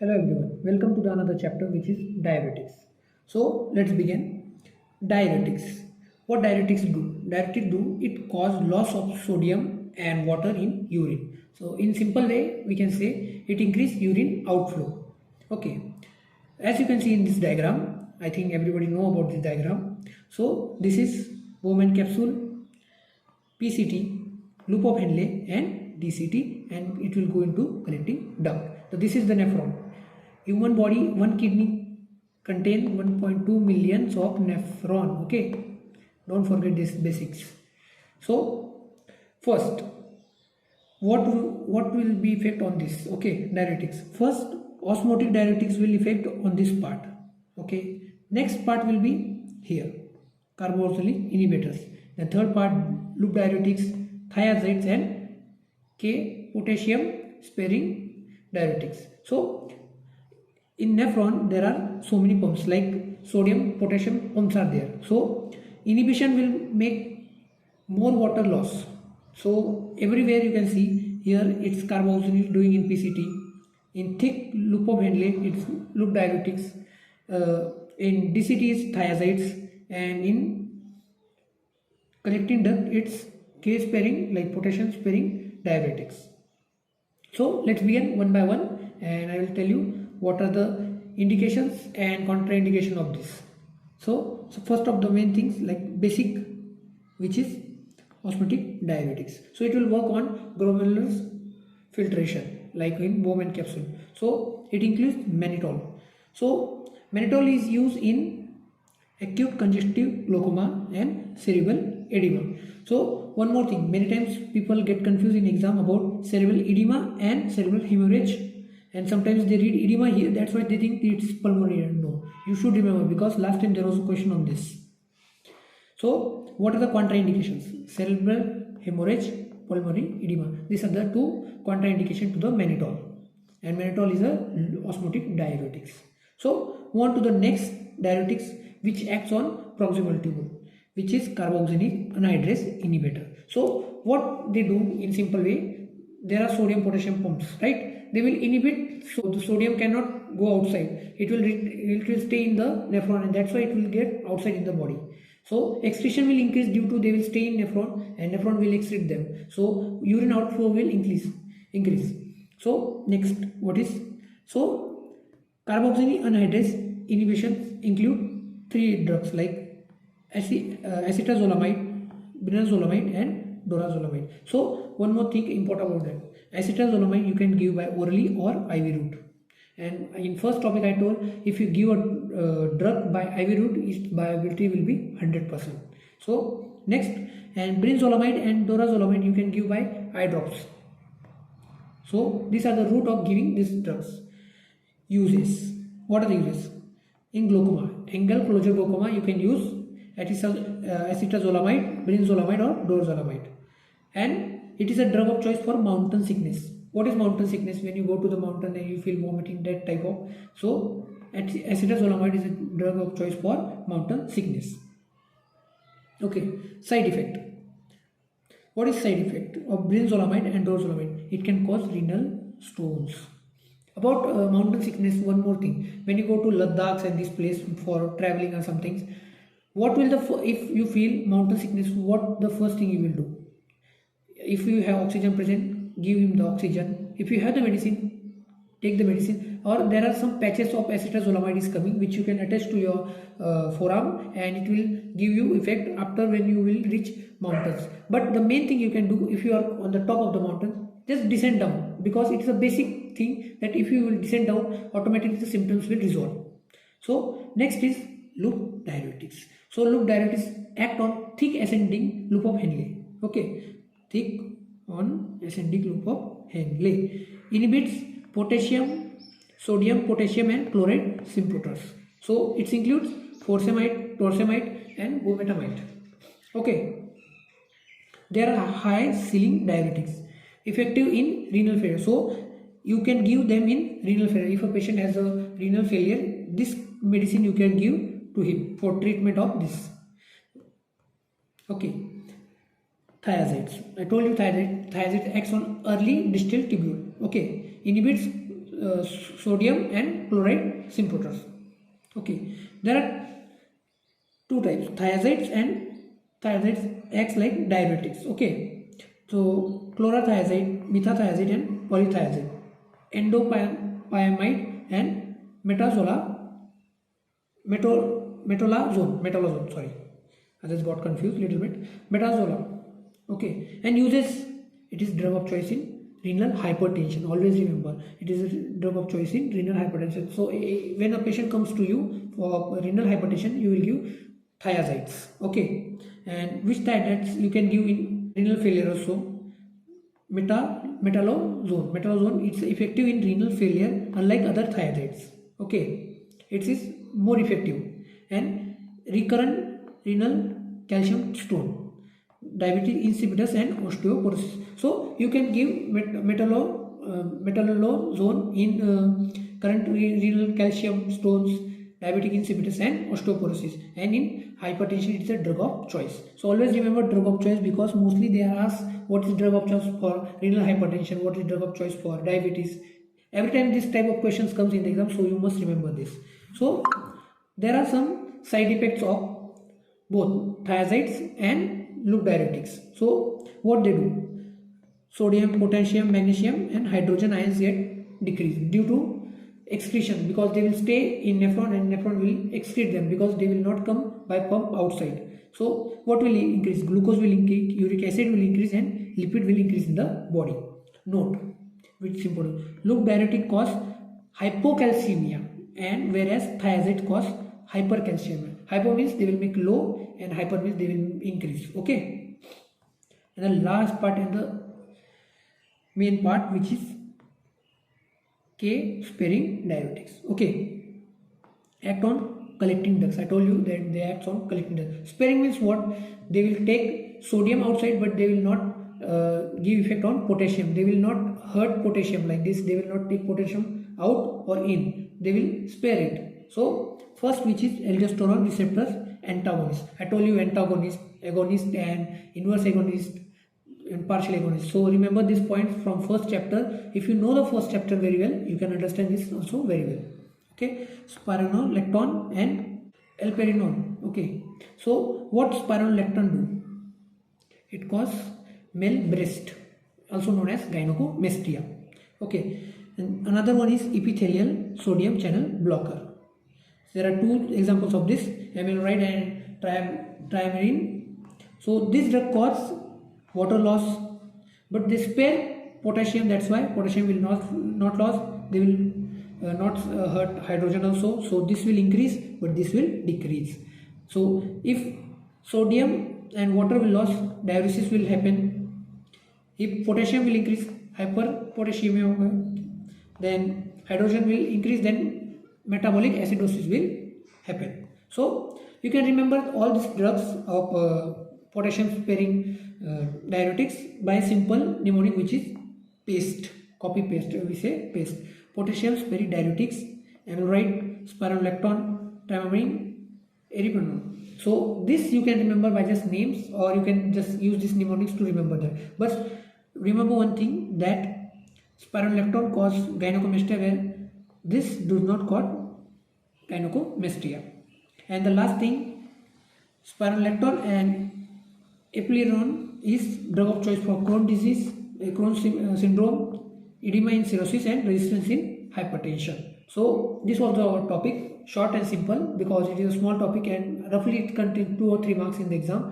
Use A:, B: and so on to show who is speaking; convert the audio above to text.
A: Hello everyone, welcome to the another chapter which is diuretics. So let's begin. Diuretics. What diuretics do? Diuretics do it cause loss of sodium and water in urine. So in simple way we can say it increase urine outflow. Okay. As you can see in this diagram, I think everybody know about this diagram. So this is Bowman capsule, PCT, loop of Henle and DCT, and it will go into connecting duct. So this is the nephron. Human body, one kidney contain 1.2 millions of nephron. Okay, don't forget this basics. So first, what will be effect on this? Okay, diuretics. First, osmotic diuretics will effect on this part. Okay, next part will be here, carboxylic inhibitors. The third part, loop diuretics, thiazides and K potassium sparing diuretics. So in nephron there are so many pumps like sodium potassium pumps are there. So inhibition will make more water loss. So everywhere you can see here it's carboxyl doing in PCT, in thick loop of Henle it's loop diuretics, in DCT is thiazides, and in collecting duct it's K sparing like potassium sparing diuretics. So let's begin one by one and I will tell you what are the indications and contraindication of this. So first of the main things like basic, which is osmotic diuretics. So it will work on glomerular filtration like in Bowman capsule. So it includes mannitol. So mannitol is used in acute congestive glaucoma and cerebral edema. So one more thing, many times people get confused in exam about cerebral edema and cerebral hemorrhage, and sometimes they read edema here, that's why they think it's pulmonary. No, you should remember because last time there was a question on this. So what are the contraindications? Cerebral hemorrhage, pulmonary edema. These are the two contraindications to the mannitol, and mannitol is a osmotic diuretics. So move on to the next diuretics which acts on proximal tubule, which is carboxylic anhydrase inhibitor. So what they do in simple way, there are sodium potassium pumps, right? They will inhibit, so the sodium cannot go outside. It will stay in the nephron, and that's why it will get outside in the body. So excretion will increase due to they will stay in nephron and nephron will excrete them. So urine outflow will increase. So next, what is, so carboxylic anhydrase inhibition include three drugs like acetazolamide, brinzolamide and dorazolamide. So one more thing important about that, acetazolamide you can give by orally or IV route. And in first topic I told, if you give a drug by IV route, its bioavailability will be 100%. So next, and brinzolamide and dorazolamide you can give by eye drops. So these are the route of giving these drugs. Uses. What are the uses? In glaucoma, angle closure glaucoma, you can use acetazolamide, brinzolamide or dorazolamide. And it is a drug of choice for mountain sickness. What is mountain sickness? When you go to the mountain and you feel vomiting, that type of. So acetazolamide is a drug of choice for mountain sickness. Okay, side effect. What is side effect of brinzolamide and dorazolamide? It can cause renal stones. About mountain sickness, one more thing. When you go to Ladakh and this place for traveling or something, what will if you feel mountain sickness, what the first thing you will do? If you have oxygen present, give him the oxygen. If you have the medicine, take the medicine. Or there are some patches of acetazolamide is coming which you can attach to your forearm, and it will give you effect after when you will reach mountains. But the main thing you can do, if you are on the top of the mountain, just descend down, because it is a basic thing that if you will descend down, automatically the symptoms will resolve. So next is loop diuretics. So loop diuretics act on thick ascending loop of Henle. Okay, thick on ascending loop of Henle. Inhibits potassium, sodium, potassium and chloride synthetase. So it includes furosemide, torsemide and bumetanide. Okay, there are high ceiling diuretics effective in renal failure. So you can give them in renal failure. If a patient has a renal failure, this medicine you can give to him for treatment of this. Okay, thiazides. I told you thiazides acts on early distal tubule. Okay, inhibits sodium and chloride symptoms. Okay, there are two types, thiazides, and thiazides acts like diuretics. Okay, so chlorothiazide, methathiazide, and polythiazide, endopyamide and metolazone. Sorry, I just got confused little bit. Metazola. Okay, and uses, it is drug of choice in renal hypertension. Always remember, it is a drug of choice in renal hypertension. So when a patient comes to you for renal hypertension, you will give thiazides. Okay, and which thiazides you can give in renal failure also? Metalazone, it's effective in renal failure unlike other thiazides. Okay, it is more effective. And recurrent renal calcium stone, diabetes insipidus, and osteoporosis. So you can give metalazone in current renal calcium stones, diabetic insipidus, and osteoporosis. And in hypertension, it's a drug of choice. So always remember drug of choice, because mostly they are asked what is drug of choice for renal hypertension, what is drug of choice for diabetes. Every time this type of questions comes in the exam, so you must remember this. So there are some side effects of both thiazides and loop diuretics. So what they do? Sodium, potassium, magnesium, and hydrogen ions get decreased due to excretion, because they will stay in nephron and nephron will excrete them, because they will not come by pump outside. So what will increase? Glucose will increase, uric acid will increase, and lipid will increase in the body. Note, which is important. Loop diuretic cause hypocalcemia, and whereas thiazide cause hypercalcemia. Hypo means they will make low, and hyper means they will increase. Okay, and the last part and the main part, which is K sparing diuretics. Okay, act on collecting ducts. I told you that they act on collecting ducts. Sparing means what? They will take sodium outside, but they will not give effect on potassium. They will not hurt potassium like this. They will not take potassium out or in. They will spare it. So first, which is aldosterone receptors antagonist. I told you antagonist, agonist, and inverse agonist and partial agonist. So remember this point from first chapter. If you know the first chapter very well, you can understand this also very well. Okay, spironolactone and allopurinol. Okay, so what spironolactone do? It causes male breast, also known as gynecomastia. Okay, and another one is epithelial sodium channel blocker. There are two examples of this, amiloride and triamine. So this drug causes water loss, but they spare potassium. That's why potassium will not loss. They will not hurt hydrogen also. So this will increase, but this will decrease. So if sodium and water will loss, diuresis will happen. If potassium will increase, hyperpotassiemia, then hydrogen will increase, then metabolic acidosis will happen. So you can remember all these drugs of potassium sparing diuretics by simple mnemonic, which is paste, copy paste. We say paste. Potassium sparing diuretics, amiloride, spironolactone, triamine, eripronol. So this you can remember by just names, or you can just use these mnemonics to remember that. But remember one thing, that spironolactone causes gynecomastia, where this does not cause gynecomastia. And the last thing, spironolactone and eplerenone is drug of choice for Crohn's disease, Crohn's syndrome, edema in cirrhosis, and resistance in hypertension. So this was our topic, short and simple, because it is a small topic and roughly it contains 2 or 3 marks in the exam.